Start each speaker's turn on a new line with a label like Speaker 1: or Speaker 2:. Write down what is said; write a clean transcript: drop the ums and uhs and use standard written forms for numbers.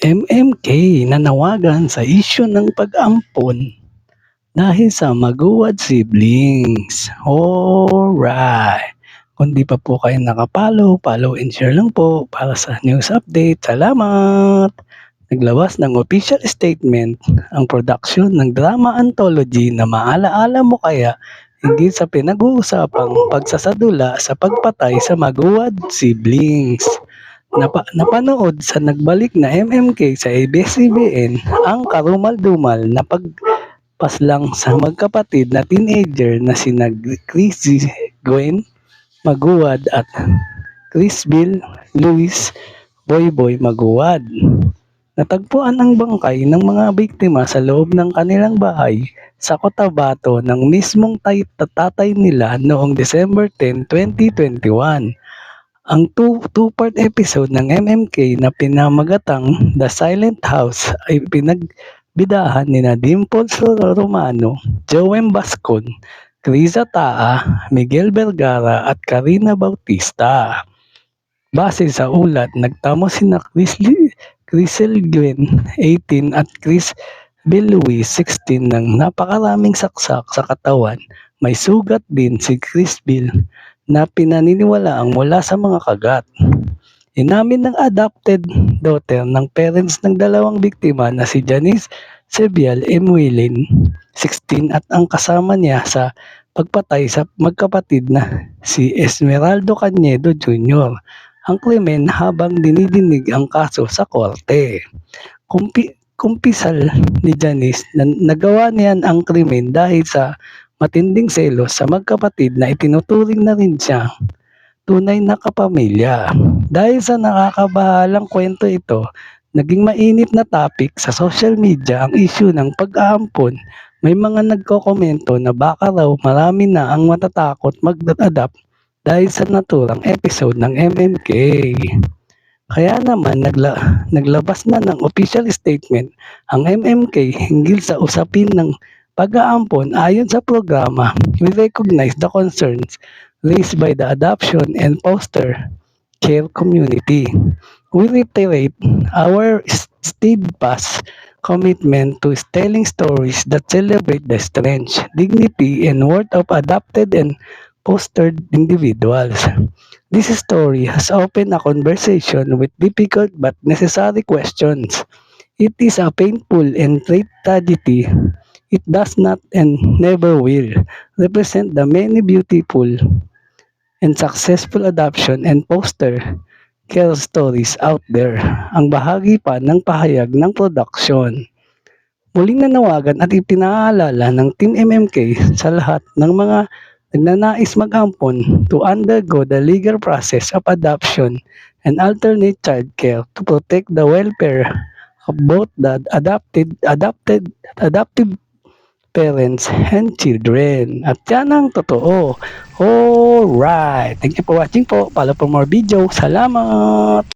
Speaker 1: MMK nanawagan sa isyu ng pag-ampon dahil sa Maguwad siblings. Alright. Kung di pa po kayo nakapollow, follow and share lang po para sa news update. Salamat! Naglabas ng official statement ang production ng drama anthology na Maalaala Mo Kaya hindi sa pinag-uusapang pagsasadula sa pagpatay sa Maguwad siblings. Napanood sa nagbalik na MMK sa ABS-CBN ang karumal-dumal na pagpaslang sa magkapatid na teenager na sina Chrissy Gwen Maguwad at Chrisbel Luis Boyboy Maguwad. Natagpuan ang bangkay ng mga biktima sa loob ng kanilang bahay sa Cotabato ng mismong tatay nila noong December 10, 2021. Ang two-part episode ng MMK na pinamagatang The Silent House ay pinagbidahan nina Dimples Romano, Joem Bascon, Criza Taa, Miguel Vergara at Karina Bautista. Base sa ulat, nagtamo sina Crisel Gwen, 18 at Chris Luis, 16 ng napakaraming saksak sa katawan. May sugat din si Chris Bill na pinaniniwalaang mula sa mga kagat. Inamin ng adopted daughter ng parents ng dalawang biktima na si Janice Sebial Emwilin, 16 at ang kasama niya sa pagpatay sa magkapatid na si Esmeraldo Cañedo Jr. ang krimen habang dinidinig ang kaso sa korte. Kumpisal ni Janice na nagawa niyan ang krimen dahil sa matinding selos sa magkapatid na itinuturing na rin siya tunay na kapamilya. Dahil sa nakakabahalang kwento ito, naging mainit na topic sa social media ang issue ng pag-aampon. May mga nagkokomento na baka raw marami na ang matatakot mag-adapt dahil sa naturang episode ng MMK. Kaya naman naglabas na ng official statement ang MMK hinggil sa usapin ng pag-aampon. Ayon sa programa, we recognize the concerns raised by the adoption and foster care community. We reiterate our steadfast commitment to telling stories that celebrate the strength, dignity, and worth of adopted and fostered individuals. This story has opened a conversation with difficult but necessary questions. It is a painful and great tragedy. It does not and never will represent the many beautiful and successful adoption and foster care stories out there. Ang bahagi pa ng pahayag ng production. Muling nanawagan at ipinaalala ng Team MMK sa lahat ng mga nagnanais mag-ampon to undergo the legal process of adoption and alternate child care to protect the welfare of both the adoptive parents and children. At yan ang totoo. Alright. Thank you for watching po. Follow for more video. Salamat!